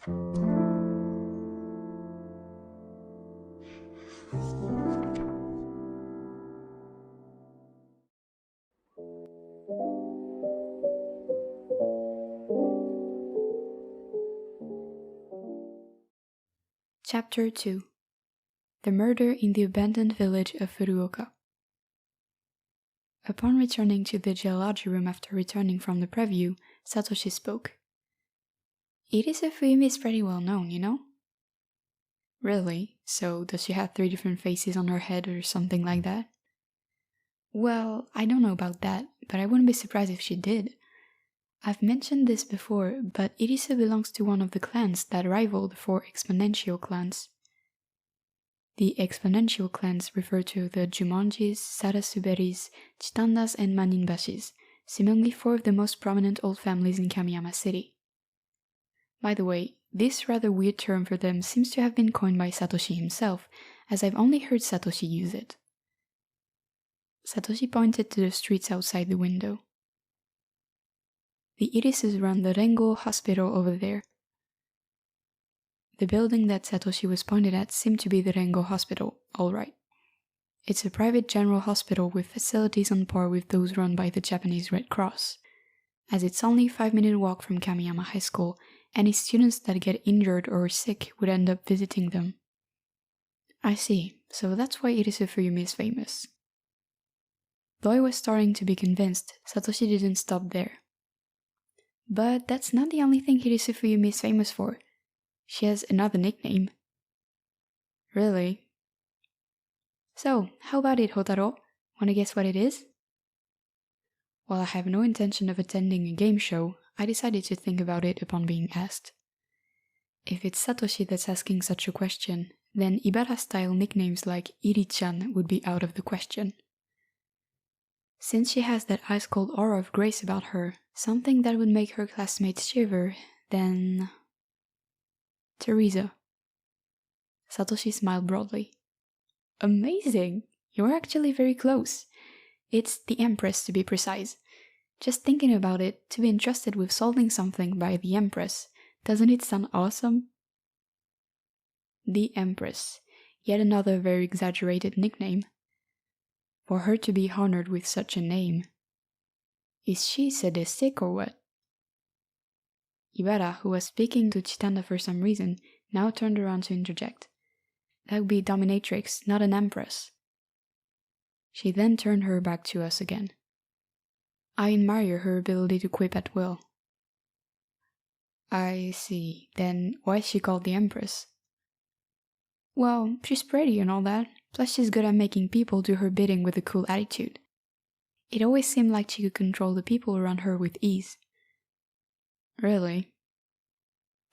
Chapter 2. The Murder in the Abandoned Village of Furuoka. Upon returning to the geology room after returning from the preview, Satoshi spoke. Irisa Fuyumi is pretty well known, you know? Really? So does she have 3 different faces on her head or something like that? Well, I don't know about that, but I wouldn't be surprised if she did. I've mentioned this before, but Irisa belongs to one of the clans that rival the 4 exponential clans. The exponential clans refer to the Jumonjis, Sarasuberis, Chitandas, and Maninbashis, seemingly 4 of the most prominent old families in Kamiyama City. By the way, this rather weird term for them seems to have been coined by Satoshi himself, as I've only heard Satoshi use it. Satoshi pointed to the streets outside the window. The Irises run the Rengo Hospital over there. The building that Satoshi was pointed at seemed to be the Rengo Hospital, alright. It's a private general hospital with facilities on par with those run by the Japanese Red Cross. As it's only a 5-minute walk from Kamiyama High School, any students that get injured or sick would end up visiting them. I see, so that's why Irise Fuyumi is famous. Though I was starting to be convinced, Satoshi didn't stop there. But that's not the only thing Irise Fuyumi is famous for. She has another nickname. Really? So, how about it, Hotaro? Wanna guess what it is? While I have no intention of attending a game show, I decided to think about it upon being asked. If it's Satoshi that's asking such a question, then Ibara-style nicknames like Iri-chan would be out of the question. Since she has that ice-cold aura of grace about her, something that would make her classmates shiver, then... Teresa. Satoshi smiled broadly. Amazing! You're actually very close. It's the Empress, to be precise. Just thinking about it, to be entrusted with solving something by the Empress, doesn't it sound awesome? The Empress, yet another very exaggerated nickname. For her to be honored with such a name. Is she sadistic or what? Ibara, who was speaking to Chitanda for some reason, now turned around to interject. That would be dominatrix, not an empress. She then turned her back to us again. I admire her ability to quip at will. I see. Then why is she called the Empress? Well, she's pretty and all that, plus she's good at making people do her bidding with a cool attitude. It always seemed like she could control the people around her with ease. Really?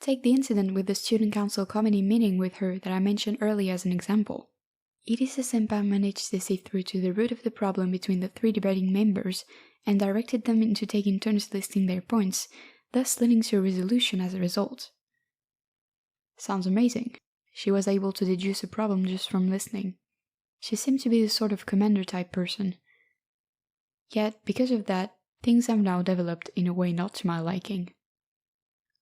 Take the incident with the student council committee meeting with her that I mentioned earlier as an example. Irisa-senpai managed to see through to the root of the problem between the 3 debating members and directed them into taking turns listing their points, thus leading to a resolution as a result. Sounds amazing. She was able to deduce a problem just from listening. She seemed to be the sort of commander-type person. Yet, because of that, things have now developed in a way not to my liking.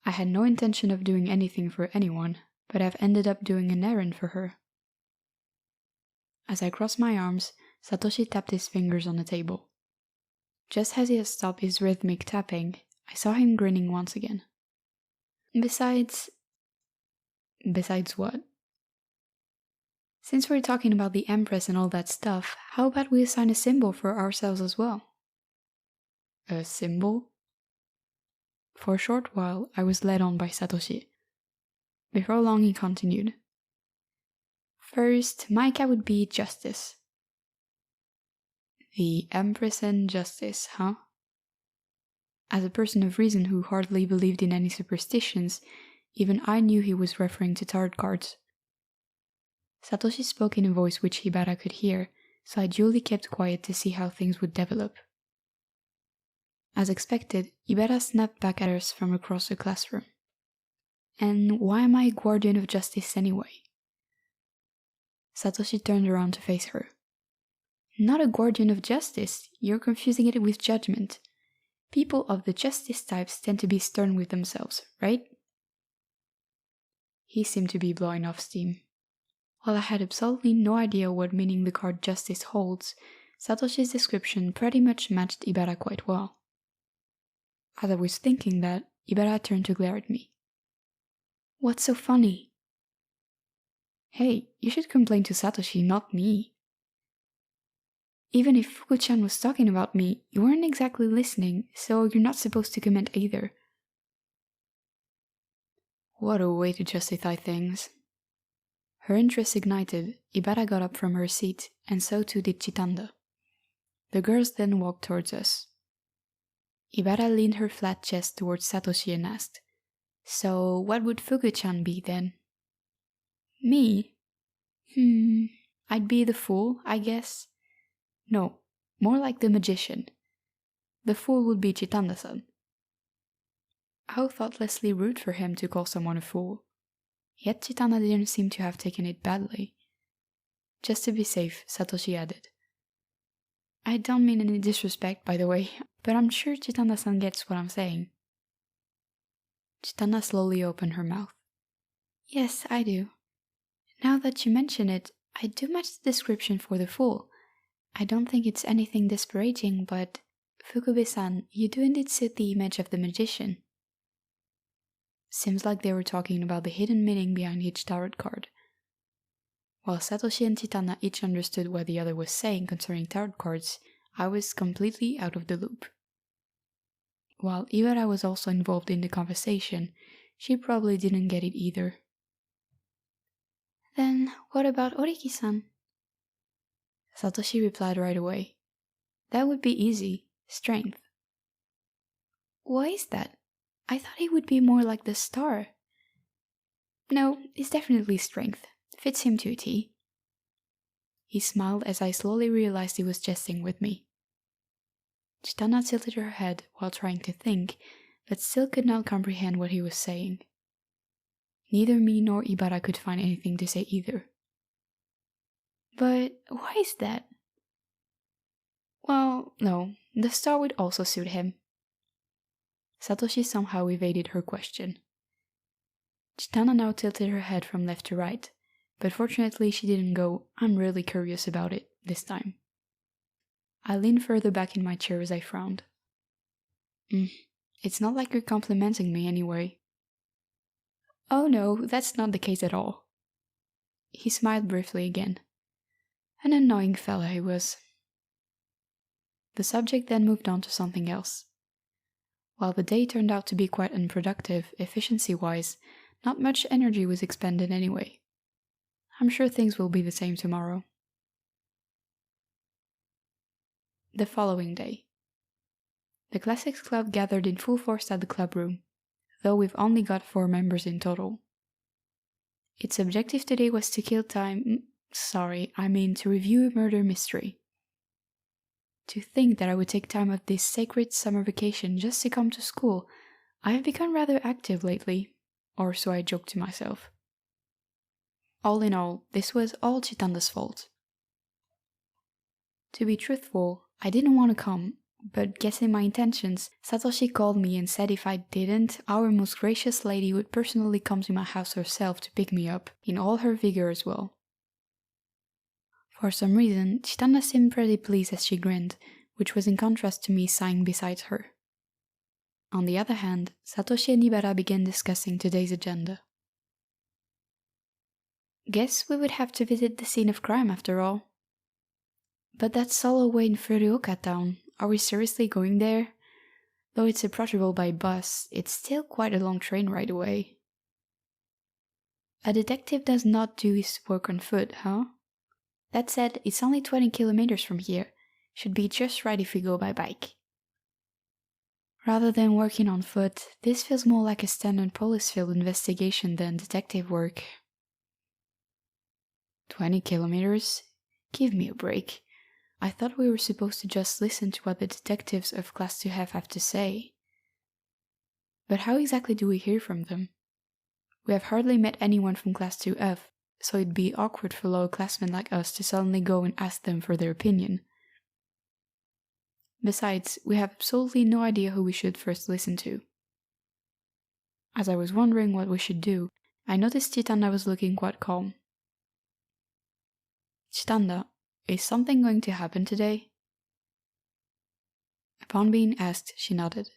I had no intention of doing anything for anyone, but I've ended up doing an errand for her. As I crossed my arms, Satoshi tapped his fingers on the table. Just as he had stopped his rhythmic tapping, I saw him grinning once again. Besides what? Since we're talking about the Empress and all that stuff, how about we assign a symbol for ourselves as well? A symbol? For a short while, I was led on by Satoshi. Before long, he continued. First, my cat would be Justice. The Empress and Justice, huh? As a person of reason who hardly believed in any superstitions, even I knew he was referring to tarot cards. Satoshi spoke in a voice which Hibara could hear, so I duly kept quiet to see how things would develop. As expected, Ibara snapped back at us from across the classroom. And why am I a guardian of justice anyway? Satoshi turned around to face her. Not a guardian of justice, you're confusing it with judgment. People of the justice types tend to be stern with themselves, right? He seemed to be blowing off steam. While I had absolutely no idea what meaning the card Justice holds, Satoshi's description pretty much matched Ibara quite well. As I was thinking that, Ibara turned to glare at me. "What's so funny?" "Hey, you should complain to Satoshi, not me." "Even if Fuku-chan was talking about me, you weren't exactly listening, so you're not supposed to comment either." What a way to justify things. Her interest ignited, Ibara got up from her seat, and so too did Chitanda. The girls then walked towards us. Ibara leaned her flat chest towards Satoshi and asked, "So what would Fuku-chan be then?" "Me? I'd be the fool, I guess. No, more like the magician. The fool would be Chitanda-san." How thoughtlessly rude for him to call someone a fool. Yet Chitanda didn't seem to have taken it badly. Just to be safe, Satoshi added, "I don't mean any disrespect, by the way, but I'm sure Chitanda-san gets what I'm saying." Chitanda slowly opened her mouth. "Yes, I do. Now that you mention it, I do match the description for the fool. I don't think it's anything disparaging, but Fukube-san, you do indeed suit the image of the magician." Seems like they were talking about the hidden meaning behind each tarot card. While Satoshi and Chitanda each understood what the other was saying concerning tarot cards, I was completely out of the loop. While Ibara was also involved in the conversation, she probably didn't get it either. "Then what about Oriki-san?" Satoshi replied right away. "That would be easy. Strength." "Why is that? I thought he would be more like the star." "No, it's definitely strength. Fits him to a T." He smiled as I slowly realized he was jesting with me. Chitanda tilted her head while trying to think, but still could not comprehend what he was saying. Neither me nor Ibara could find anything to say either. "But why is that?" "Well, no, the star would also suit him." Satoshi somehow evaded her question. Chitanda now tilted her head from left to right, but fortunately she didn't go, "I'm really curious about it," this time. I leaned further back in my chair as I frowned. It's not like you're complimenting me anyway." "Oh no, that's not the case at all." He smiled briefly again. An annoying fella he was. The subject then moved on to something else. While the day turned out to be quite unproductive, efficiency-wise, not much energy was expended anyway. I'm sure things will be the same tomorrow. The following day. The Classics Club gathered in full force at the club room, though we've only got 4 members in total. Its objective today was to kill time, to review a murder mystery. To think that I would take time of this sacred summer vacation just to come to school. I have become rather active lately, or so I joked to myself. All in all, this was all Chitanda's fault. To be truthful, I didn't want to come, but guessing my intentions, Satoshi called me and said if I didn't, our most gracious lady would personally come to my house herself to pick me up, in all her vigor as well. For some reason, Chitanda seemed pretty pleased as she grinned, which was in contrast to me sighing beside her. On the other hand, Satoshi and Ibara began discussing today's agenda. "Guess we would have to visit the scene of crime after all." "But that's all away in Furuoka town. Are we seriously going there? Though it's approachable by bus, it's still quite a long train ride away." "A detective does not do his work on foot, huh? That said, it's only 20 kilometers from here. Should be just right if we go by bike." Rather than working on foot, this feels more like a standard police field investigation than detective work. 20 kilometers? Give me a break. I thought we were supposed to just listen to what the detectives of Class 2F have to say. But how exactly do we hear from them? We have hardly met anyone from Class 2F, so it'd be awkward for lower classmen like us to suddenly go and ask them for their opinion. Besides, we have absolutely no idea who we should first listen to. As I was wondering what we should do, I noticed Chitanda was looking quite calm. Chitanda, is something going to happen today? Upon being asked, she nodded.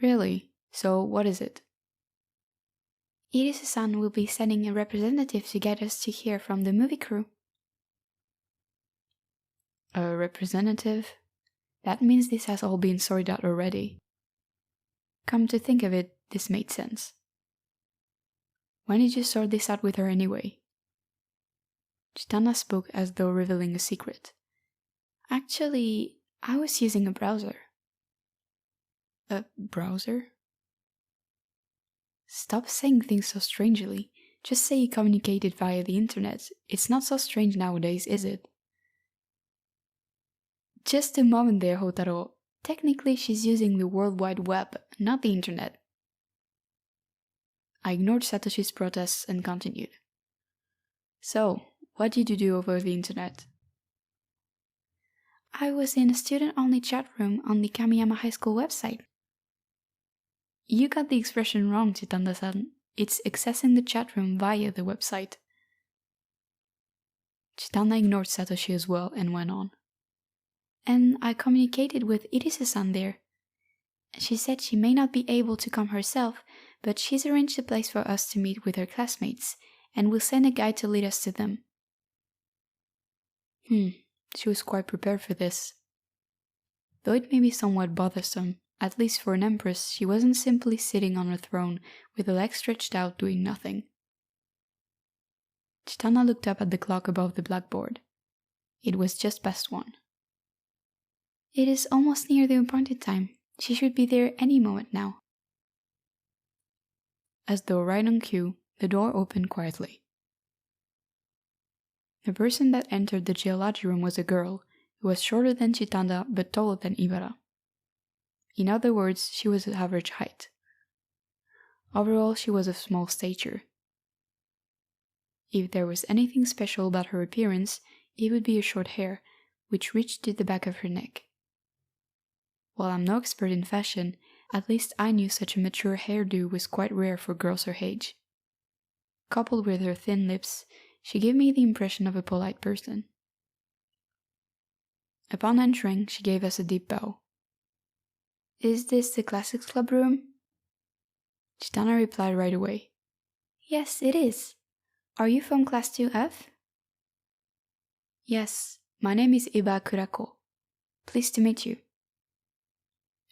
Really? So what is it? Irisu-san will be sending a representative to get us to hear from the movie crew. A representative? That means this has all been sorted out already. Come to think of it, this made sense. When did you sort this out with her anyway? Chitanda spoke as though revealing a secret. Actually, I was using a browser. A browser? Stop saying things so strangely. Just say you communicated via the internet. It's not so strange nowadays, is it? Just a moment there, Hotaro. Technically, she's using the World Wide Web, not the internet. I ignored Satoshi's protests and continued. So, what did you do over the internet? I was in a student-only chat room on the Kamiyama High School website. You got the expression wrong, Chitanda-san. It's accessing the chat room via the website. Chitanda ignored Satoshi as well and went on. And I communicated with Irisu-san there. She said she may not be able to come herself, but she's arranged a place for us to meet with her classmates, and will send a guide to lead us to them. She was quite prepared for this. Though it may be somewhat bothersome, at least for an empress, she wasn't simply sitting on her throne with her legs stretched out doing nothing. Chitanda looked up at the clock above the blackboard. It was just past 1. It is almost near the appointed time. She should be there any moment now. As though right on cue, the door opened quietly. The person that entered the geology room was a girl who was shorter than Chitanda but taller than Ibara. In other words, she was of average height. Overall, she was of small stature. If there was anything special about her appearance, it would be her short hair, which reached to the back of her neck. While I'm no expert in fashion, at least I knew such a mature hairdo was quite rare for girls her age. Coupled with her thin lips, she gave me the impression of a polite person. Upon entering, she gave us a deep bow. Is this the Classics Club room? Chitana replied right away. Yes, it is. Are you from Class 2F? Yes, my name is Iba Kurako. Pleased to meet you.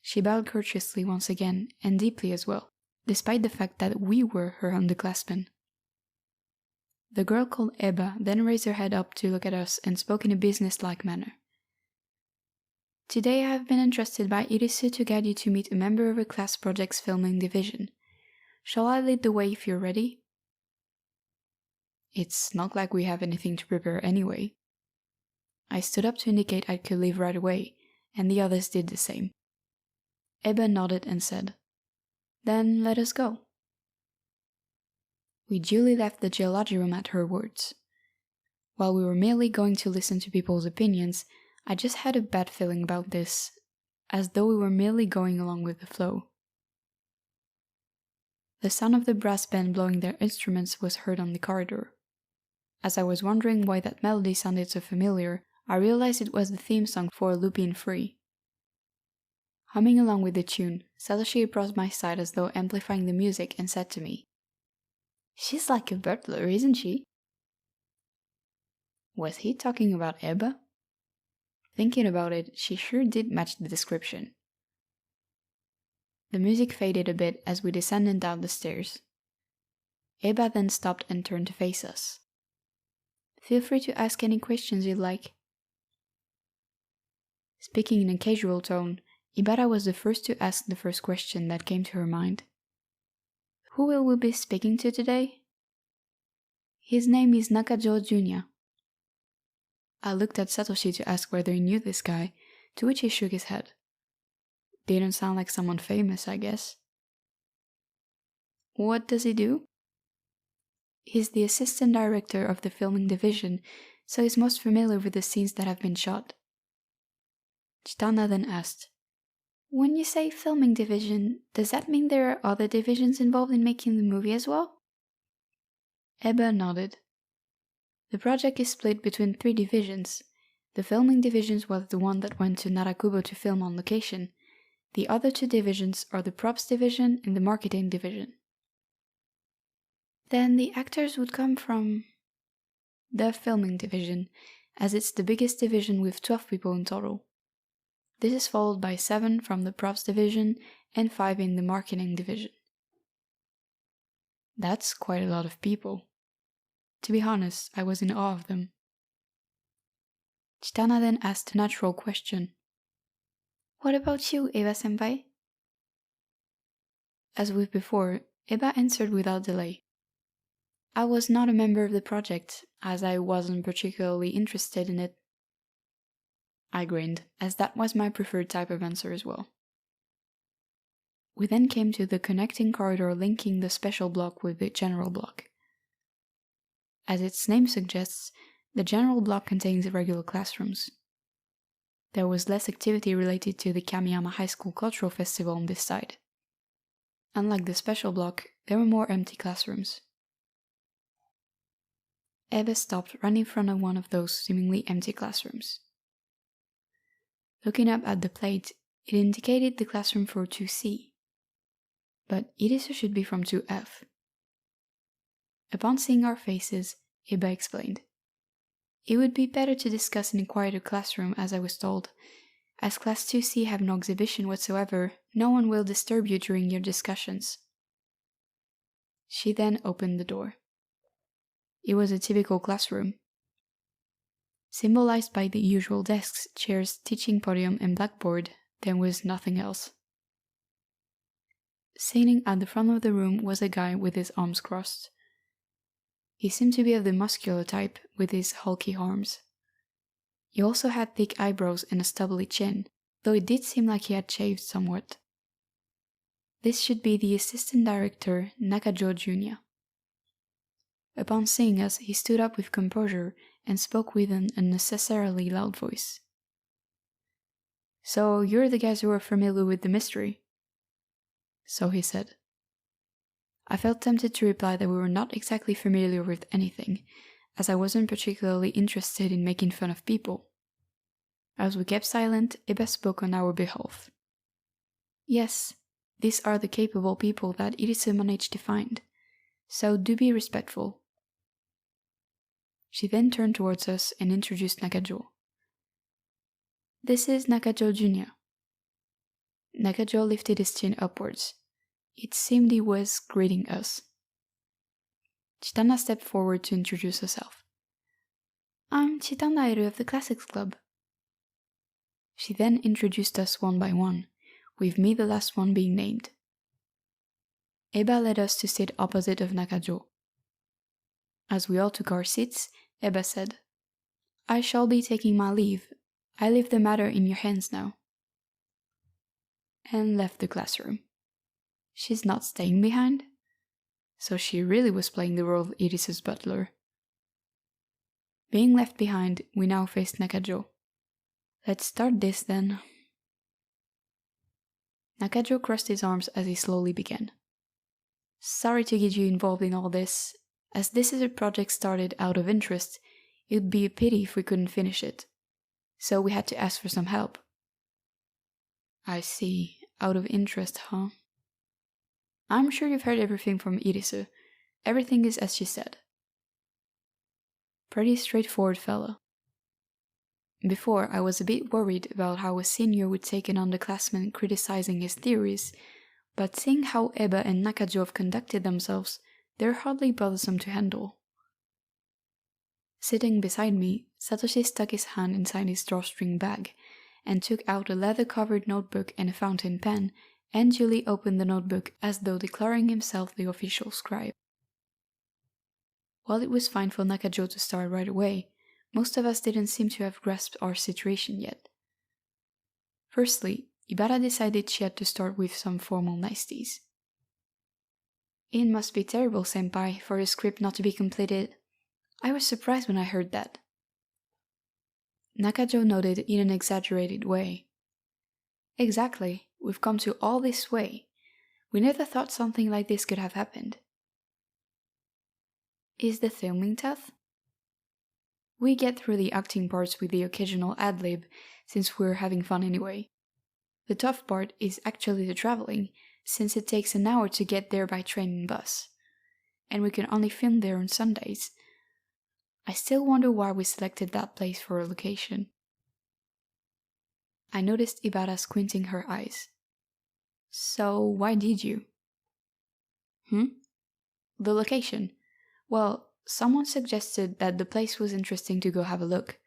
She bowed courteously once again, and deeply as well, despite the fact that we were her underclassmen. The girl called Eba then raised her head up to look at us and spoke in a business-like manner. Today I have been entrusted by Irisu to guide you to meet a member of a class project's filming division. Shall I lead the way if you're ready? It's not like we have anything to prepare anyway. I stood up to indicate I could leave right away, and the others did the same. Eba nodded and said, Then let us go. We duly left the geology room at her words. While we were merely going to listen to people's opinions, I just had a bad feeling about this, as though we were merely going along with the flow. The sound of the brass band blowing their instruments was heard on the corridor. As I was wondering why that melody sounded so familiar, I realized it was the theme song for Lupin Free. Humming along with the tune, Satoshi approached my side as though amplifying the music and said to me, She's like a butler, isn't she? Was he talking about Eba? Thinking about it, she sure did match the description. The music faded a bit as we descended down the stairs. Eba then stopped and turned to face us. Feel free to ask any questions you'd like. Speaking in a casual tone, Ibara was the first to ask the first question that came to her mind. Who will we be speaking to today? His name is Nakajo Jr. I looked at Satoshi to ask whether he knew this guy, to which he shook his head. Didn't sound like someone famous, I guess. What does he do? He's the assistant director of the filming division, so he's most familiar with the scenes that have been shot. Chitanda then asked, When you say filming division, does that mean there are other divisions involved in making the movie as well? Eba nodded. The project is split between 3 divisions. The filming division was the one that went to Narakubo to film on location. The other 2 divisions are the props division and the marketing division. Then the actors would come from the filming division, as it's the biggest division with 12 people in total. This is followed by 7 from the props division and 5 in the marketing division. That's quite a lot of people. To be honest, I was in awe of them. Chitana then asked a natural question. What about you, Eba-senpai? As with before, Eba answered without delay. I was not a member of the project, as I wasn't particularly interested in it. I grinned, as that was my preferred type of answer as well. We then came to the connecting corridor linking the special block with the general block. As its name suggests, the general block contains regular classrooms. There was less activity related to the Kamiyama High School Cultural Festival on this side. Unlike the special block, there were more empty classrooms. Ebe stopped right in front of one of those seemingly empty classrooms. Looking up at the plate, it indicated the classroom for 2C. But Irisu should be from 2F. Upon seeing our faces, Eba explained. It would be better to discuss in a quieter classroom, as I was told. As Class 2C have no exhibition whatsoever, no one will disturb you during your discussions. She then opened the door. It was a typical classroom. Symbolized by the usual desks, chairs, teaching podium, and blackboard, there was nothing else. Sitting at the front of the room was a guy with his arms crossed. He seemed to be of the muscular type, with his hulky arms. He also had thick eyebrows and a stubbly chin, though it did seem like he had shaved somewhat. This should be the assistant director, Nakajo Jr. Upon seeing us, he stood up with composure and spoke with an unnecessarily loud voice. So, you're the guys who are familiar with the mystery? So he said. I felt tempted to reply that we were not exactly familiar with anything, as I wasn't particularly interested in making fun of people. As we kept silent, Eba spoke on our behalf. Yes, these are the capable people that Irisu managed to find, so do be respectful. She then turned towards us and introduced Nakajo. This is Nakajo Jr. Nakajo lifted his chin upwards. It seemed he was greeting us. Chitana stepped forward to introduce herself. I'm Chitana Eru of the Classics Club. She then introduced us one by one, with me the last one being named. Eba led us to sit opposite of Nakajo. As we all took our seats, Eba said, I shall be taking my leave. I leave the matter in your hands now. And left the classroom. She's not staying behind? So she really was playing the role of Irisu's butler. Being left behind, we now faced Nakajo. Let's start this then. Nakajo crossed his arms as he slowly began. Sorry to get you involved in all this. As this is a project started out of interest, it would be a pity if we couldn't finish it. So we had to ask for some help. I see. Out of interest, huh? I'm sure you've heard everything from Irisu. Everything is as she said. Pretty straightforward fella. Before, I was a bit worried about how a senior would take an underclassman criticizing his theories, but seeing how Eba and Nakajo have conducted themselves, they're hardly bothersome to handle. Sitting beside me, Satoshi stuck his hand inside his drawstring bag and took out a leather-covered notebook and a fountain pen, and duly opened the notebook as though declaring himself the official scribe. While it was fine for Nakajo to start right away, most of us didn't seem to have grasped our situation yet. Firstly, Ibara decided she had to start with some formal niceties. It must be terrible, senpai, for the script not to be completed. I was surprised when I heard that. Nakajo nodded in an exaggerated way. Exactly, we've come to all this way. We never thought something like this could have happened. Is the filming tough? We get through the acting parts with the occasional ad-lib, since we're having fun anyway. The tough part is actually the traveling, since it takes an hour to get there by train and bus. And we can only film there on Sundays. I still wonder why we selected that place for a location. I noticed Ibara squinting her eyes. So why did you? The location. Well, someone suggested that the place was interesting to go have a look.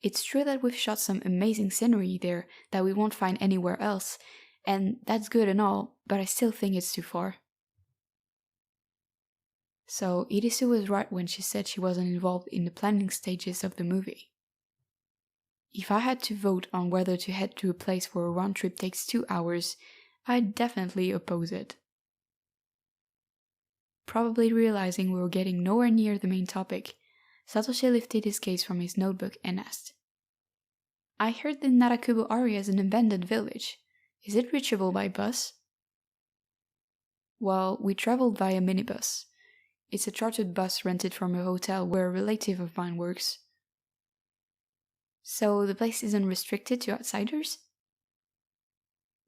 It's true that we've shot some amazing scenery there that we won't find anywhere else, and that's good and all, but I still think it's too far. So Irisu was right when she said she wasn't involved in the planning stages of the movie. If I had to vote on whether to head to a place where a round trip takes 2 hours, I'd definitely oppose it. Probably realizing we were getting nowhere near the main topic, Satoshi lifted his gaze from his notebook and asked, I heard the Narakubo area is an abandoned village. Is it reachable by bus? Well, we traveled via minibus. It's a chartered bus rented from a hotel where a relative of mine works. So the place isn't restricted to outsiders?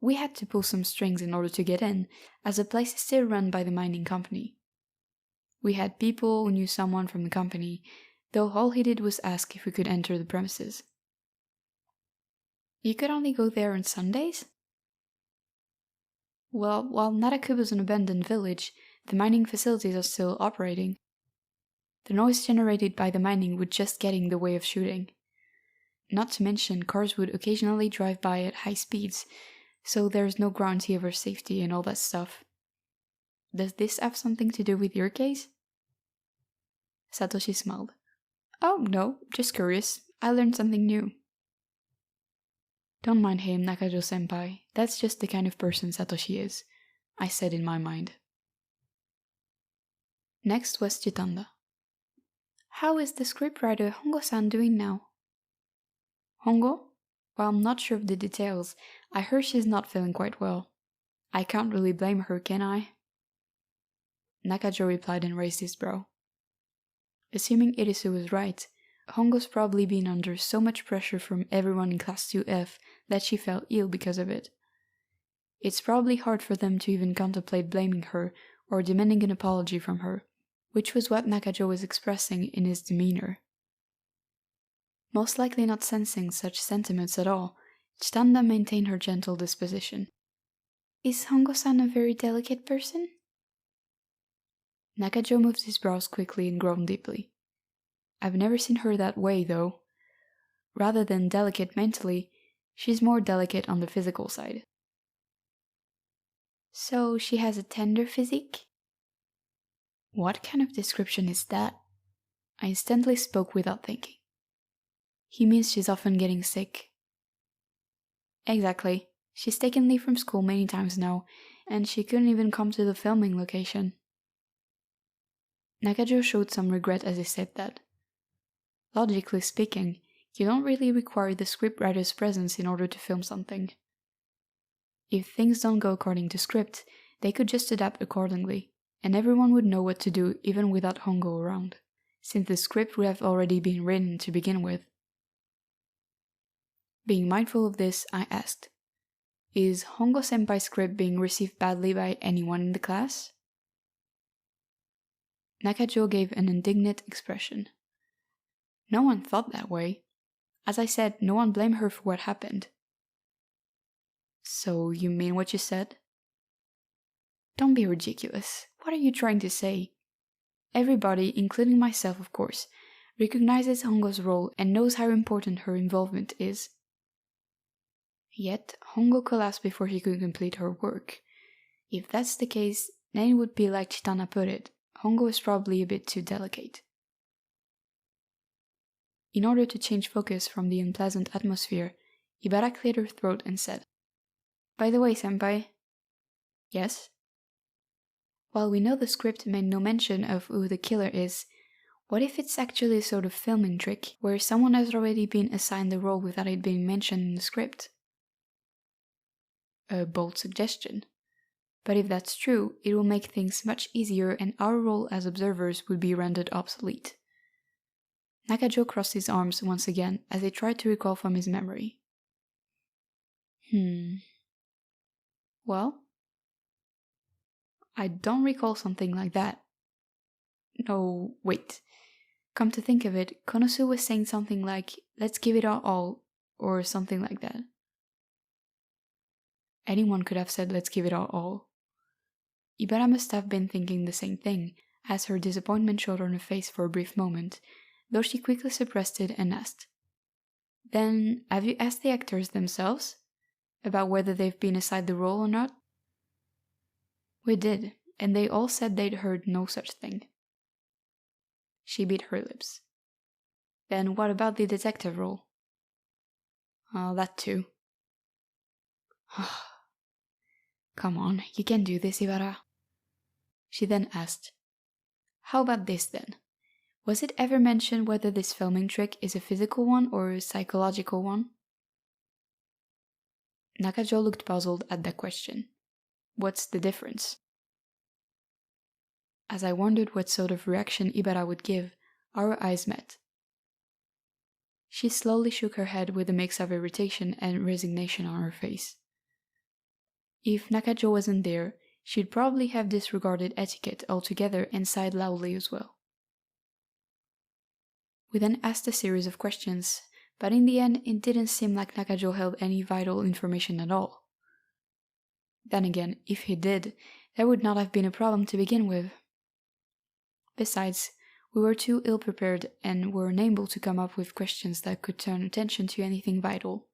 We had to pull some strings in order to get in, as the place is still run by the mining company. We had people who knew someone from the company, though all he did was ask if we could enter the premises. You could only go there on Sundays? Well, while Narakubo is an abandoned village, the mining facilities are still operating. The noise generated by the mining would just get in the way of shooting. Not to mention, cars would occasionally drive by at high speeds, so there's no guarantee of our safety and all that stuff. Does this have something to do with your case? Satoshi smiled. Oh, no, just curious. I learned something new. Don't mind him, Nakajo-senpai. That's just the kind of person Satoshi is, I said in my mind. Next was Chitanda. How is the scriptwriter Hongo-san doing now? Hongo? Well, I'm not sure of the details. I heard she's not feeling quite well. I can't really blame her, can I? Nakajo replied and raised his brow. Assuming Irisu was right, Hongo's probably been under so much pressure from everyone in Class 2F that she felt ill because of it. It's probably hard for them to even contemplate blaming her or demanding an apology from her, which was what Nakajo was expressing in his demeanor. Most likely not sensing such sentiments at all, Chitanda maintained her gentle disposition. Is Hongo-san a very delicate person? Nakajo moved his brows quickly and groaned deeply. I've never seen her that way, though. Rather than delicate mentally, she's more delicate on the physical side. So she has a tender physique? What kind of description is that? I instantly spoke without thinking. He means she's often getting sick. Exactly. She's taken leave from school many times now, and she couldn't even come to the filming location. Nakajo showed some regret as he said that. Logically speaking, you don't really require the scriptwriter's presence in order to film something. If things don't go according to script, they could just adapt accordingly, and everyone would know what to do even without Hongo around, since the script would have already been written to begin with. Being mindful of this, I asked, is Hongo-senpai's script being received badly by anyone in the class? Nakajo gave an indignant expression. No one thought that way. As I said, no one blamed her for what happened. So you mean what you said? Don't be ridiculous. What are you trying to say? Everybody, including myself of course, recognizes Hongo's role and knows how important her involvement is. Yet, Hongo collapsed before she could complete her work. If that's the case, then it would be like Chitana put it, Hongo is probably a bit too delicate. In order to change focus from the unpleasant atmosphere, Ibara cleared her throat and said, By the way, senpai. Yes? While we know the script made no mention of who the killer is, what if it's actually a sort of filming trick, where someone has already been assigned the role without it being mentioned in the script? A bold suggestion. But if that's true, it will make things much easier and our role as observers would be rendered obsolete. Nakajo crossed his arms once again as he tried to recall from his memory. Well, I don't recall something like that. No, wait. Come to think of it, Konosu was saying something like, let's give it our all, or something like that. Anyone could have said let's give it our all. Ibara must have been thinking the same thing, as her disappointment showed on her face for a brief moment, though she quickly suppressed it and asked, Then, have you asked the actors themselves? About whether they've been assigned the role or not? We did, and they all said they'd heard no such thing. She bit her lips. Then what about the detective role? Oh, that too. Come on, you can do this, Ibara. She then asked, How about this then? Was it ever mentioned whether this filming trick is a physical one or a psychological one? Nakajo looked puzzled at that question. What's the difference? As I wondered what sort of reaction Ibara would give, our eyes met. She slowly shook her head with a mix of irritation and resignation on her face. If Nakajo wasn't there, she'd probably have disregarded etiquette altogether and sighed loudly as well. We then asked a series of questions, but in the end it didn't seem like Nakajo held any vital information at all. Then again, if he did, there would not have been a problem to begin with. Besides, we were too ill-prepared and were unable to come up with questions that could turn attention to anything vital.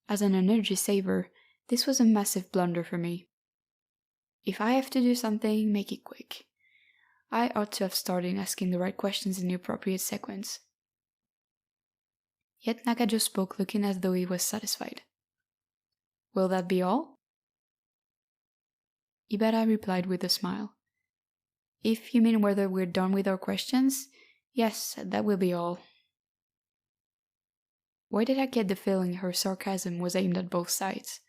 As an energy saver, this was a massive blunder for me. If I have to do something, make it quick. I ought to have started asking the right questions in the appropriate sequence. Yet Nakajo spoke looking as though he was satisfied. Will that be all? Ibara replied with a smile. If you mean whether we're done with our questions, yes, that will be all. Why did I get the feeling her sarcasm was aimed at both sides?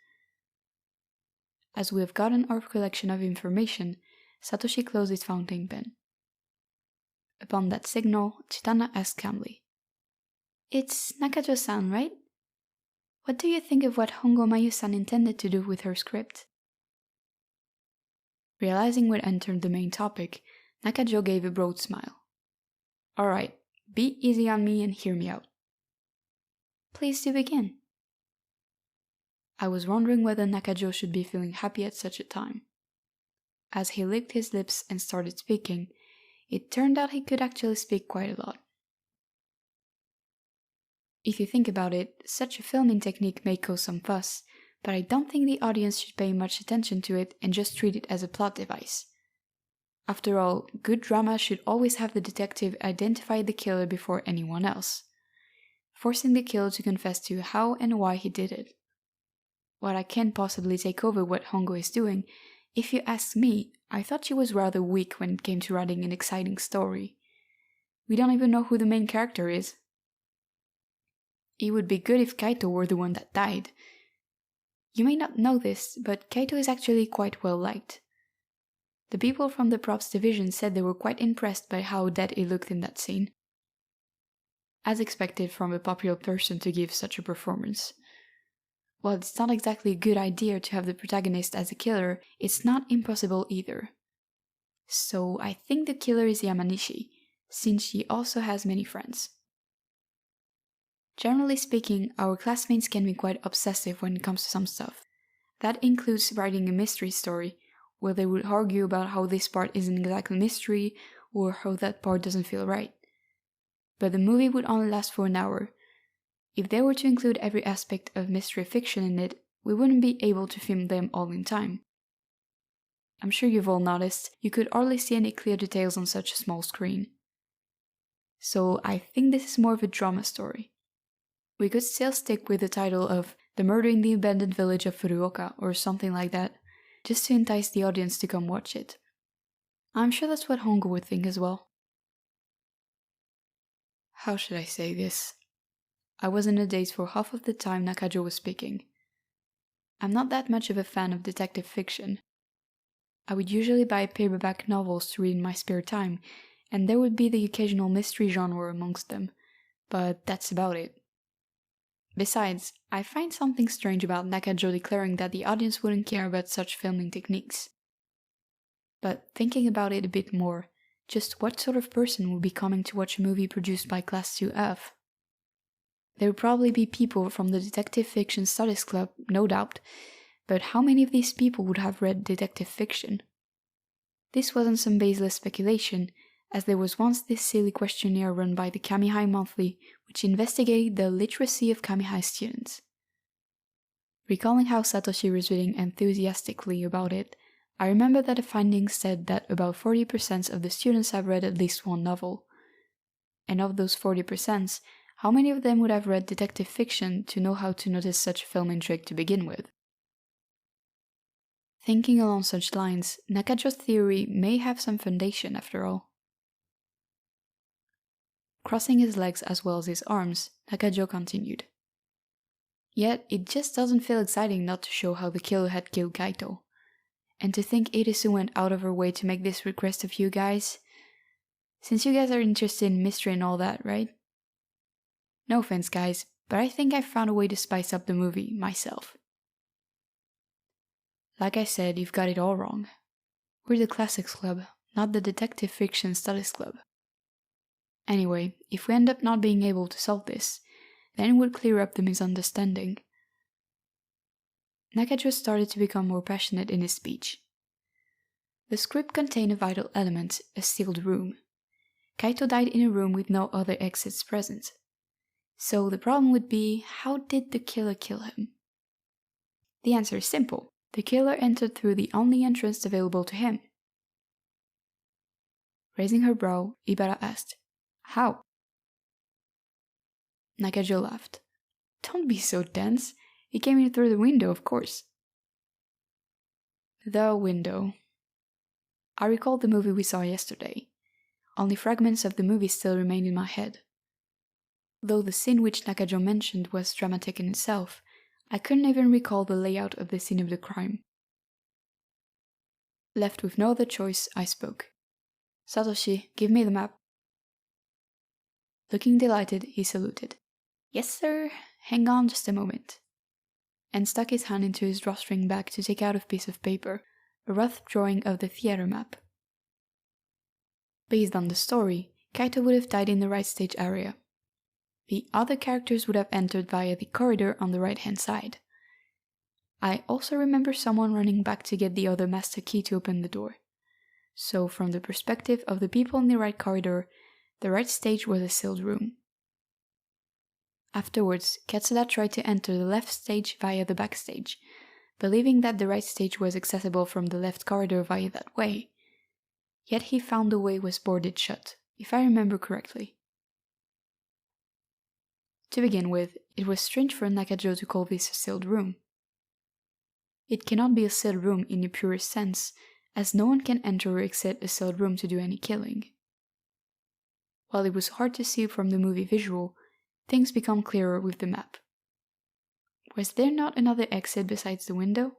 As we have gotten our collection of information, Satoshi closed his fountain pen. Upon that signal, Chitana asked calmly, It's Nakajo-san, right? What do you think of what Hongo Mayu-san intended to do with her script? Realizing we'd entered the main topic, Nakajo gave a broad smile. Alright, be easy on me and hear me out. Please do begin. I was wondering whether Nakajo should be feeling happy at such a time. As he licked his lips and started speaking, it turned out he could actually speak quite a lot. If you think about it, such a filming technique may cause some fuss, but I don't think the audience should pay much attention to it and just treat it as a plot device. After all, good drama should always have the detective identify the killer before anyone else, forcing the killer to confess to how and why he did it. While I can't possibly take over what Hongo is doing, if you ask me, I thought she was rather weak when it came to writing an exciting story. We don't even know who the main character is. It would be good if Kaito were the one that died. You may not know this, but Kaito is actually quite well liked. The people from the props division said they were quite impressed by how dead he looked in that scene. As expected from a popular person to give such a performance. While it's not exactly a good idea to have the protagonist as a killer, it's not impossible either. So I think the killer is Yamanishi, since she also has many friends. Generally speaking, our classmates can be quite obsessive when it comes to some stuff. That includes writing a mystery story, where they would argue about how this part isn't exactly mystery, or how that part doesn't feel right. But the movie would only last for an hour. If they were to include every aspect of mystery fiction in it, we wouldn't be able to film them all in time. I'm sure you've all noticed, you could hardly see any clear details on such a small screen. So I think this is more of a drama story. We could still stick with the title of The Murder in the Abandoned Village of Furuoka or something like that, just to entice the audience to come watch it. I'm sure that's what Hongo would think as well. How should I say this? I was in a daze for half of the time Nakajo was speaking. I'm not that much of a fan of detective fiction. I would usually buy paperback novels to read in my spare time, and there would be the occasional mystery genre amongst them, but that's about it. Besides, I find something strange about Nakajo declaring that the audience wouldn't care about such filming techniques. But thinking about it a bit more, just what sort of person would be coming to watch a movie produced by Class 2F? There would probably be people from the Detective Fiction Studies Club, no doubt, but how many of these people would have read detective fiction? This wasn't some baseless speculation, as there was once this silly questionnaire run by the Kamihai Monthly which investigated the literacy of Kamihai students. Recalling how Satoshi was reading enthusiastically about it, I remember that the findings said that about 40% of the students have read at least one novel. And of those 40%, how many of them would have read detective fiction to know how to notice such a film intrigue to begin with? Thinking along such lines, Nakajo's theory may have some foundation after all. Crossing his legs as well as his arms, Nakajo continued. Yet, it just doesn't feel exciting not to show how the killer had killed Kaito. And to think Irisu went out of her way to make this request of you guys. Since you guys are interested in mystery and all that, right? No offense, guys, but I think I found a way to spice up the movie myself. Like I said, you've got it all wrong. We're the Classics Club, not the Detective Fiction Studies Club. Anyway, if we end up not being able to solve this, then it would clear up the misunderstanding. Nakajo started to become more passionate in his speech. The script contained a vital element, a sealed room. Kaito died in a room with no other exits present. So the problem would be, how did the killer kill him? The answer is simple. The killer entered through the only entrance available to him. Raising her brow, Ibara asked, "How?" Nakajo laughed. "Don't be so tense. He came in through the window, of course." The window. I recalled the movie we saw yesterday. Only fragments of the movie still remained in my head. Though the scene which Nakajo mentioned was dramatic in itself, I couldn't even recall the layout of the scene of the crime. Left with no other choice, I spoke. "Satoshi, give me the map." Looking delighted, he saluted. "Yes, sir. Hang on just a moment." And stuck his hand into his drawstring bag to take out a piece of paper, a rough drawing of the theater map. Based on the story, Kaito would have died in the right stage area. The other characters would have entered via the corridor on the right-hand side. I also remember someone running back to get the other master key to open the door. So from the perspective of the people in the right corridor, the right stage was a sealed room. Afterwards, Katsura tried to enter the left stage via the back stage, believing that the right stage was accessible from the left corridor via that way. Yet he found the way was boarded shut, if I remember correctly. To begin with, it was strange for Nakajo to call this a sealed room. It cannot be a sealed room in the purest sense, as no one can enter or exit a sealed room to do any killing. While it was hard to see from the movie visual, things become clearer with the map. Was there not another exit besides the window?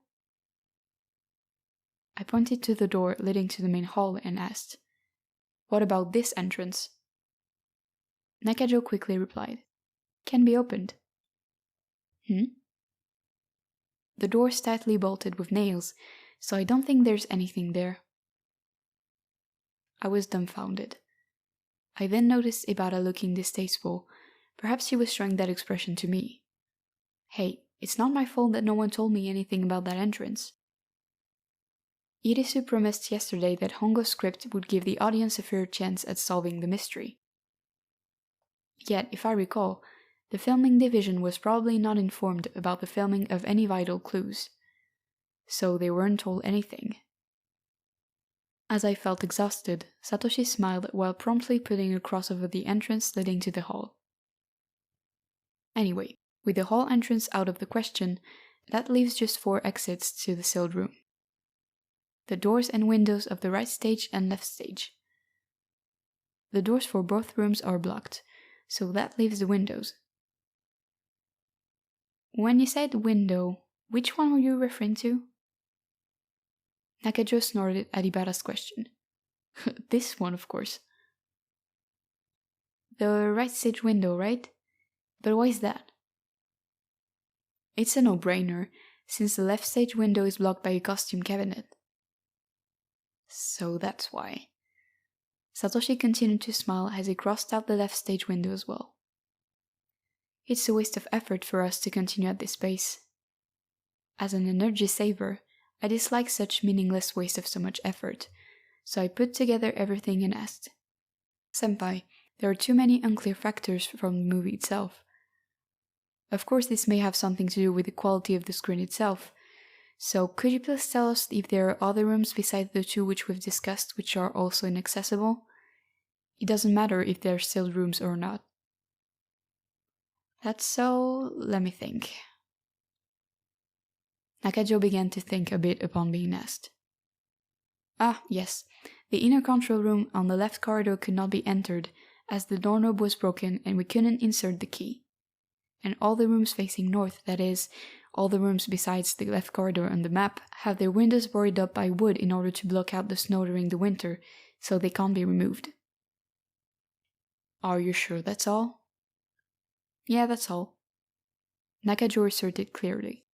I pointed to the door leading to the main hall and asked, "What about this entrance?" Nakajo quickly replied, "Can be opened." The door's tightly bolted with nails, so I don't think there's anything there." I was dumbfounded. I then noticed Ibara looking distasteful. Perhaps she was showing that expression to me. Hey, it's not my fault that no one told me anything about that entrance. Irisu promised yesterday that Hongo's script would give the audience a fair chance at solving the mystery. Yet, if I recall, the filming division was probably not informed about the filming of any vital clues. So they weren't told anything. As I felt exhausted, Satoshi smiled while promptly putting a cross over the entrance leading to the hall. Anyway, with the hall entrance out of the question, that leaves just 4 exits to the sealed room. The doors and windows of the right stage and left stage. The doors for both rooms are blocked, so that leaves the windows. When you said window, Which one were you referring to? Nakajo snorted at Ibara's question. This one, of course. The right stage window, right? But why is that? It's a no-brainer, since the left stage window is blocked by a costume cabinet. So that's why. Satoshi continued to smile as he crossed out the left stage window as well. It's a waste of effort for us to continue at this pace. As an energy saver, I dislike such meaningless waste of so much effort, so I put together everything and asked, Senpai, there are too many unclear factors from the movie itself. Of course, this may have something to do with the quality of the screen itself, so could you please tell us if there are other rooms besides the two which we've discussed which are also inaccessible? It doesn't matter if they're sealed rooms or not. That's so... let me think. Nakajo began to think a bit upon being asked. Ah, yes. The inner control room on the left corridor could not be entered as the doorknob was broken and we couldn't insert the key. And all the rooms facing north, that is, all the rooms besides the left corridor on the map, have their windows boarded up by wood in order to block out the snow during the winter, so they can't be removed. Are you sure that's all? Yeah, that's all. Nakajo asserted clearly.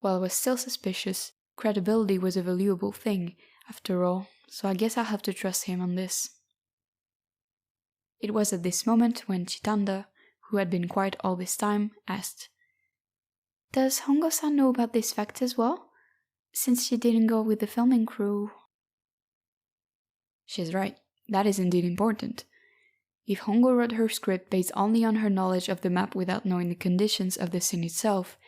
While I was still suspicious, credibility was a valuable thing, after all, so I guess I'll have to trust him on this. It was at this moment when Chitanda, who had been quiet all this time, asked, Does Hongo-san know about this fact as well? Since she didn't go with the filming crew. She's right, that is indeed important. If Hongo wrote her script based only on her knowledge of the map without knowing the conditions of the scene itself,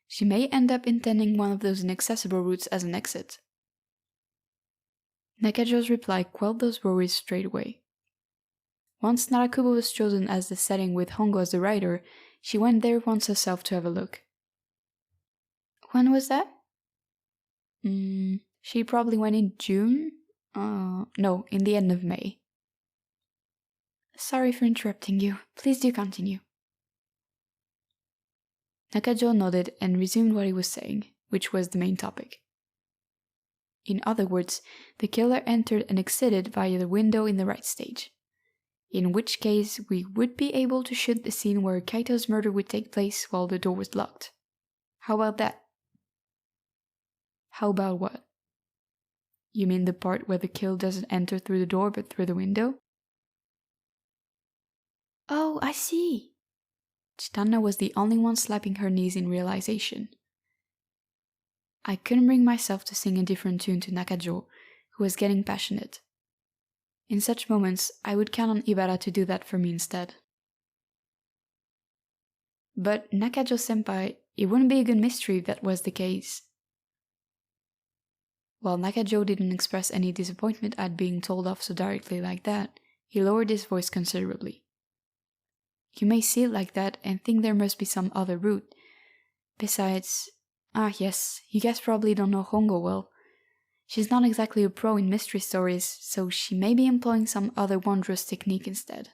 she may end up intending one of those inaccessible routes as an exit. Nakajo's reply quelled those worries straight away. Once Narakubo was chosen as the setting with Hongo as the writer, she went there once herself to have a look. When was that? She probably went in June? No, in the end of May. Sorry for interrupting you. Please do continue. Nakajo nodded and resumed what he was saying, which was the main topic. In other words, the killer entered and exited via the window in the right stage. In which case, we would be able to shoot the scene where Kaito's murder would take place while the door was locked. How about that? How about what? You mean the part where the killer doesn't enter through the door but through the window? Oh, I see. Chitanda was the only one slapping her knees in realization. I couldn't bring myself to sing a different tune to Nakajo, who was getting passionate. In such moments, I would count on Ibara to do that for me instead. But Nakajo-senpai, it wouldn't be a good mystery if that was the case. While Nakajo didn't express any disappointment at being told off so directly like that, he lowered his voice considerably. You may see it like that and think there must be some other route. Besides, yes, you guys probably don't know Hongo well. She's not exactly a pro in mystery stories, so she may be employing some other wondrous technique instead.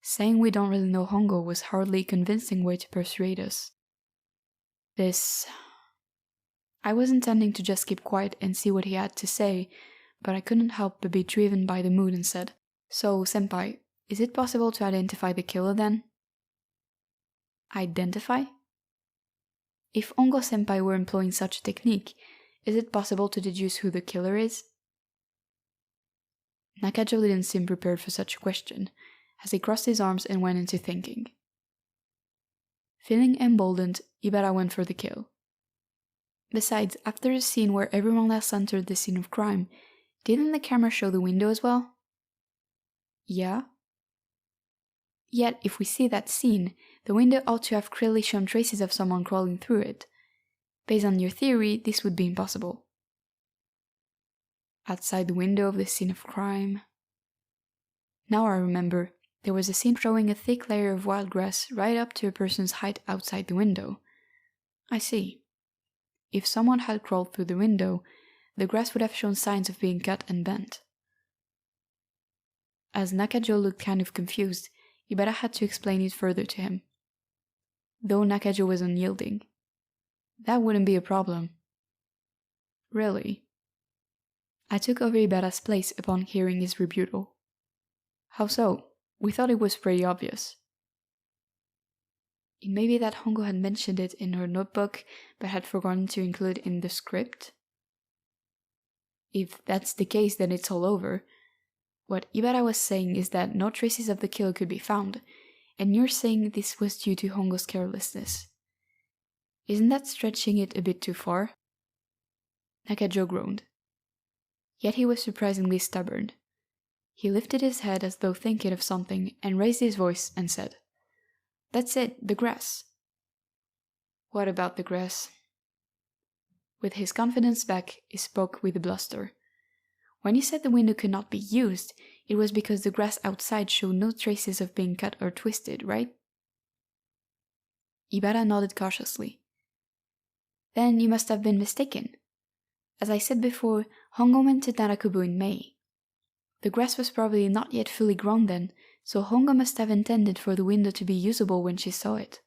Saying we don't really know Hongo was hardly a convincing way to persuade us. I was intending to just keep quiet and see what he had to say, but I couldn't help but be driven by the mood and said, So, senpai, is it possible to identify the killer then? Identify? If Hongo-senpai were employing such a technique, is it possible to deduce who the killer is? Nakajo didn't seem prepared for such a question, as he crossed his arms and went into thinking. Feeling emboldened, Ibara went for the kill. Besides, after the scene where everyone else entered the scene of crime, didn't the camera show the window as well? Yeah. Yet, if we see that scene, the window ought to have clearly shown traces of someone crawling through it. Based on your theory, this would be impossible. Outside the window of the scene of crime. Now I remember, there was a scene showing a thick layer of wild grass right up to a person's height outside the window. I see. If someone had crawled through the window, the grass would have shown signs of being cut and bent. As Nakajo looked kind of confused, Ibara had to explain it further to him. though Nakajo was unyielding. That wouldn't be a problem. Really? I took over Ibara's place upon hearing his rebuttal. How so? We thought it was pretty obvious. It may be that Hongo had mentioned it in her notebook, but had forgotten to include it in the script. If that's the case, then it's all over. What Ibara was saying is that no traces of the killer could be found, and you're saying this was due to Hongo's carelessness. Isn't that stretching it a bit too far? Nakajo groaned. Yet he was surprisingly stubborn. He lifted his head as though thinking of something and raised his voice and said, "That's it, the grass." What about the grass? With his confidence back, he spoke with bluster. When you said the window could not be used, it was because the grass outside showed no traces of being cut or twisted, right? Ibara nodded cautiously. Then you must have been mistaken. As I said before, Hongo went to Narakubu in May. The grass was probably not yet fully grown then, so Hongo must have intended for the window to be usable when she saw it.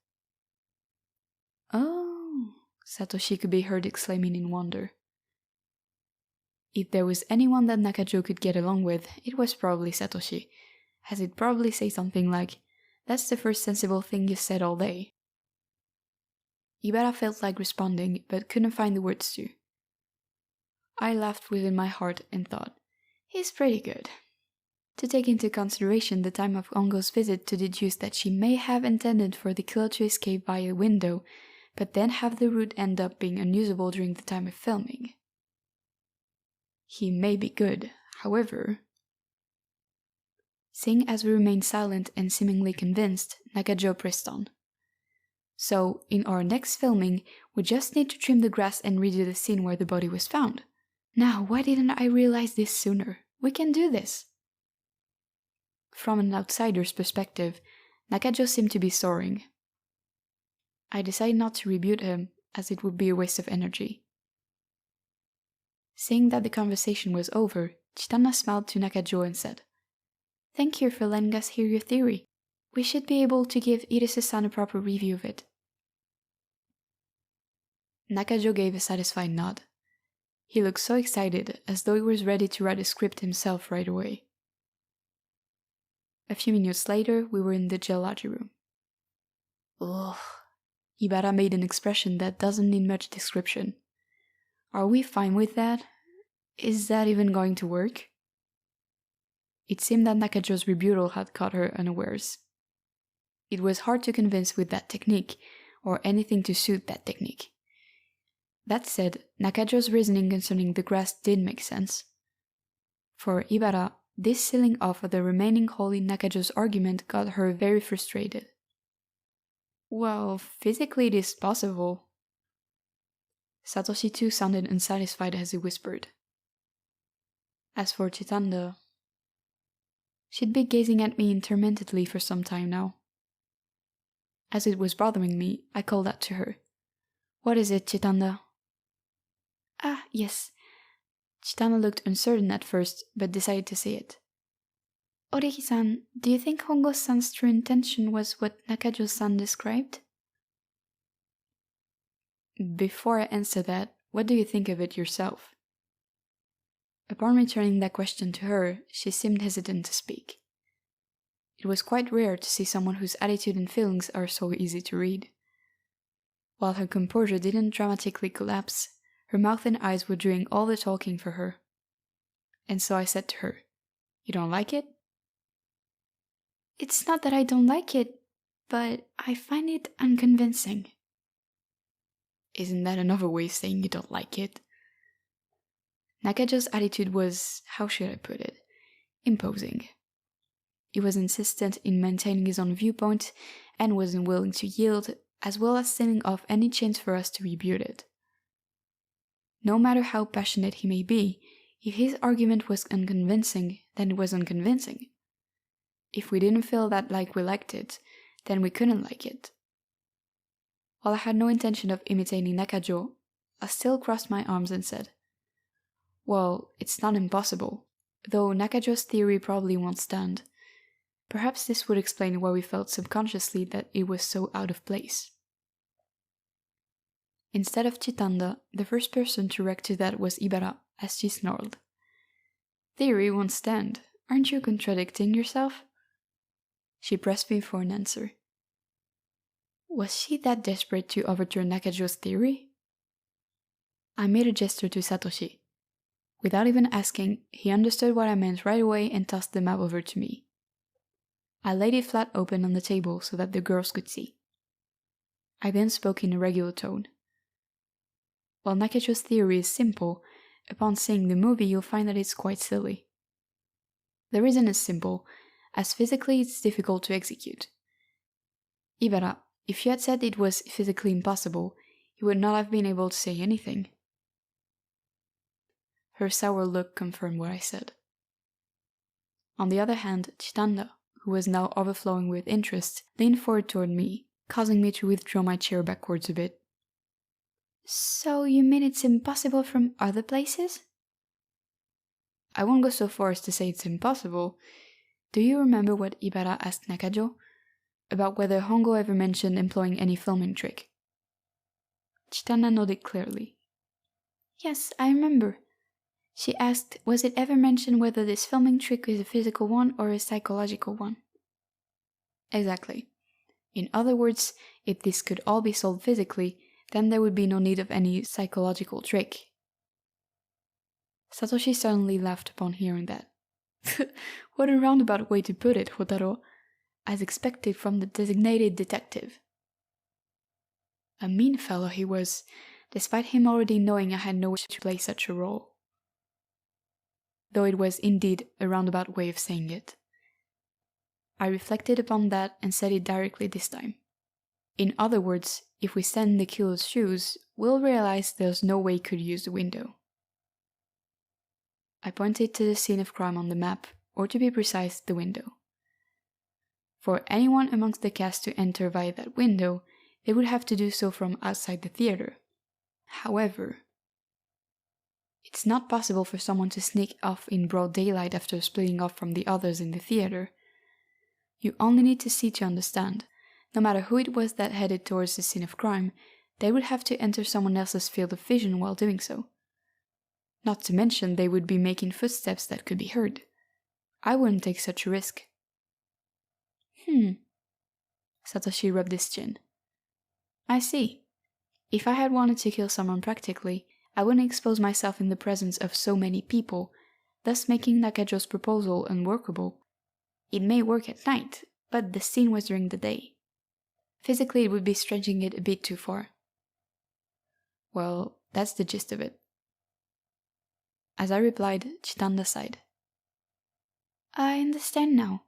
Oh, Satoshi could be heard exclaiming in wonder. If there was anyone that Nakajo could get along with, it was probably Satoshi, as he'd probably say something like, "That's the first sensible thing you've said all day." Ibara felt like responding, but couldn't find the words to. I laughed within my heart and thought, he's pretty good. To take into consideration the time of Hongo's visit to deduce that she may have intended for the killer to escape via a window, but then have the route end up being unusable during the time of filming. He may be good, however. Seeing as we remained silent and seemingly convinced, Nakajo pressed on. So, in our next filming, we just need to trim the grass and redo the scene where the body was found. Now, why didn't I realize this sooner? We can do this. From an outsider's perspective, Nakajo seemed to be soaring. I decided not to rebuke him, as it would be a waste of energy. Seeing that the conversation was over, Chitana smiled to Nakajo and said, "Thank you for letting us hear your theory. We should be able to give Irisu-san a proper review of it." Nakajo gave a satisfied nod. He looked so excited, as though he was ready to write a script himself right away. A few minutes later, we were in the geology room. Ugh. Ibara made an expression that doesn't need much description. Are we fine with that? Is that even going to work? It seemed that Nakajo's rebuttal had caught her unawares. It was hard to convince with that technique, or anything to suit that technique. That said, Nakajo's reasoning concerning the grass did make sense. For Ibara, this sealing off of the remaining hole in Nakajo's argument got her very frustrated. Well, physically it is possible. Satoshi too sounded unsatisfied as he whispered. As for Chitanda, she'd been gazing at me intermittently for some time now. As it was bothering me, I called out to her. "What is it, Chitanda?" "Ah, yes." Chitanda looked uncertain at first, but decided to say it. "Oreki-san, do you think Hongo-san's true intention was what Nakajo-san described?" Before I answer that, what do you think of it yourself? Upon returning that question to her, she seemed hesitant to speak. It was quite rare to see someone whose attitude and feelings are so easy to read. While her composure didn't dramatically collapse, her mouth and eyes were doing all the talking for her. And so I said to her, "You don't like it?" "It's not that I don't like it, but I find it unconvincing." Isn't that another way of saying you don't like it? Nakajo's attitude was, how should I put it, imposing. He was insistent in maintaining his own viewpoint and wasn't willing to yield, as well as sealing off any chance for us to rebut it. No matter how passionate he may be, if his argument was unconvincing, then it was unconvincing. If we didn't feel that like we liked it, then we couldn't like it. While I had no intention of imitating Nakajo, I still crossed my arms and said, "Well, it's not impossible, though Nakajo's theory probably won't stand. Perhaps this would explain why we felt subconsciously that it was so out of place." Instead of Chitanda, the first person to react to that was Ibara, as she snarled. Theory won't stand. Aren't you contradicting yourself? She pressed me for an answer. Was she that desperate to overturn Nakajo's theory? I made a gesture to Satoshi. Without even asking, he understood what I meant right away and tossed the map over to me. I laid it flat open on the table so that the girls could see. I then spoke in a regular tone. While Nakajo's theory is simple, upon seeing the movie you'll find that it's quite silly. The reason is simple, as physically it's difficult to execute. Ibara, if you had said it was physically impossible, you would not have been able to say anything. Her sour look confirmed what I said. On the other hand, Chitanda, who was now overflowing with interest, leaned forward toward me, causing me to withdraw my chair backwards a bit. So you mean it's impossible from other places? I won't go so far as to say it's impossible. Do you remember what Ibara asked Nakajo? About whether Hongo ever mentioned employing any filming trick? Chitanda nodded clearly. Yes, I remember. She asked, was it ever mentioned whether this filming trick is a physical one or a psychological one? Exactly. In other words, if this could all be solved physically, then there would be no need of any psychological trick. Satoshi suddenly laughed upon hearing that. What a roundabout way to put it, Hotaro, as expected from the designated detective. A mean fellow he was, despite him already knowing I had no wish to play such a role. Though it was indeed a roundabout way of saying it. I reflected upon that and said it directly this time. In other words, if we stand in the killer's shoes, we'll realize there's no way he could use the window. I pointed to the scene of crime on the map, or to be precise, the window. For anyone amongst the cast to enter via that window, they would have to do so from outside the theater. However, it's not possible for someone to sneak off in broad daylight after splitting off from the others in the theater. You only need to see to understand. No matter who it was that headed towards the scene of crime, they would have to enter someone else's field of vision while doing so. Not to mention they would be making footsteps that could be heard. I wouldn't take such a risk. Satoshi rubbed his chin. I see. If I had wanted to kill someone practically, I wouldn't expose myself in the presence of so many people, thus making Nakajo's proposal unworkable. It may work at night, but the scene was during the day. Physically, it would be stretching it a bit too far. Well, that's the gist of it. As I replied, Chitanda sighed. I understand now.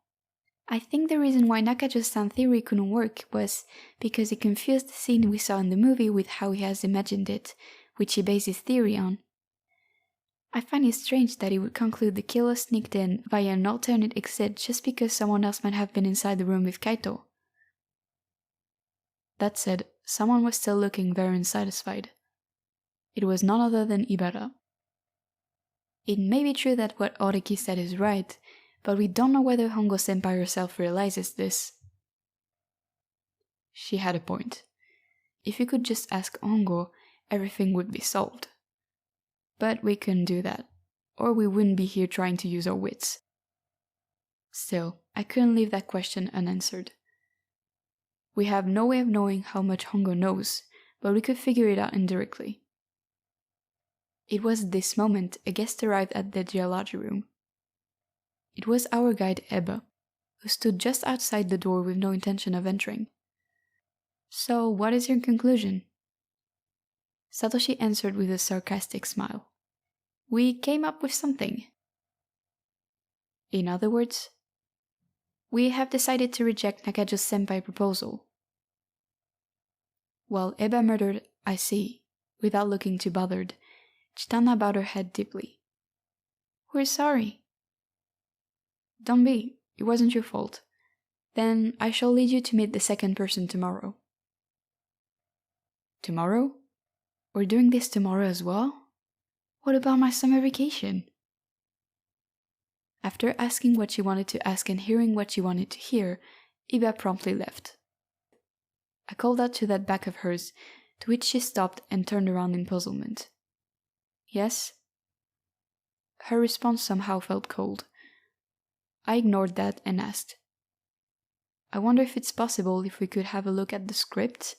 I think the reason why Nakajo's sound theory couldn't work was because it confused the scene we saw in the movie with how he has imagined it, which he based his theory on. I find it strange that he would conclude the killer sneaked in via an alternate exit just because someone else might have been inside the room with Kaito. That said, someone was still looking very unsatisfied. It was none other than Ibara. It may be true that what Oreki said is right, but we don't know whether Hongo-senpai herself realizes this. She had a point. If you could just ask Hongo, everything would be solved. But we couldn't do that, or we wouldn't be here trying to use our wits. Still, I couldn't leave that question unanswered. We have no way of knowing how much Hongo knows, but we could figure it out indirectly. It was at this moment a guest arrived at the geology room. It was our guide Ebba, who stood just outside the door with no intention of entering. So, what is your conclusion? Satoshi answered with a sarcastic smile. We came up with something. In other words, we have decided to reject Nakajo's senpai proposal. While Ebba muttered, I see, without looking too bothered, Chitanda bowed her head deeply. We're sorry. Don't be, it wasn't your fault. Then I shall lead you to meet the second person tomorrow. Tomorrow? We're doing this tomorrow as well? What about my summer vacation? After asking what she wanted to ask and hearing what she wanted to hear, Iba promptly left. I called out to that back of hers, to which she stopped and turned around in puzzlement. Yes? Her response somehow felt cold. I ignored that and asked, I wonder if it's possible if we could have a look at the script,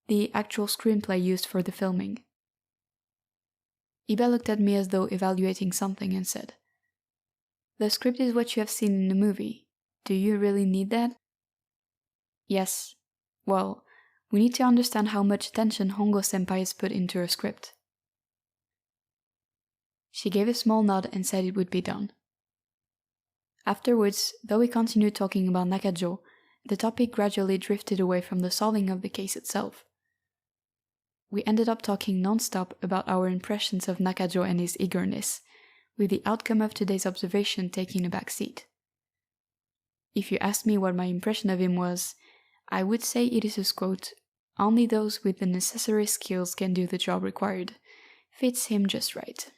the actual screenplay used for the filming. Iba looked at me as though evaluating something and said, The script is what you have seen in the movie. Do you really need that? Yes. Well, we need to understand how much attention Hongo-senpai has put into her script. She gave a small nod and said it would be done. Afterwards, though we continued talking about Nakajo, the topic gradually drifted away from the solving of the case itself. We ended up talking non-stop about our impressions of Nakajo and his eagerness, with the outcome of today's observation taking a back seat. If you asked me what my impression of him was, I would say it is quote, only those with the necessary skills can do the job required. Fits him just right.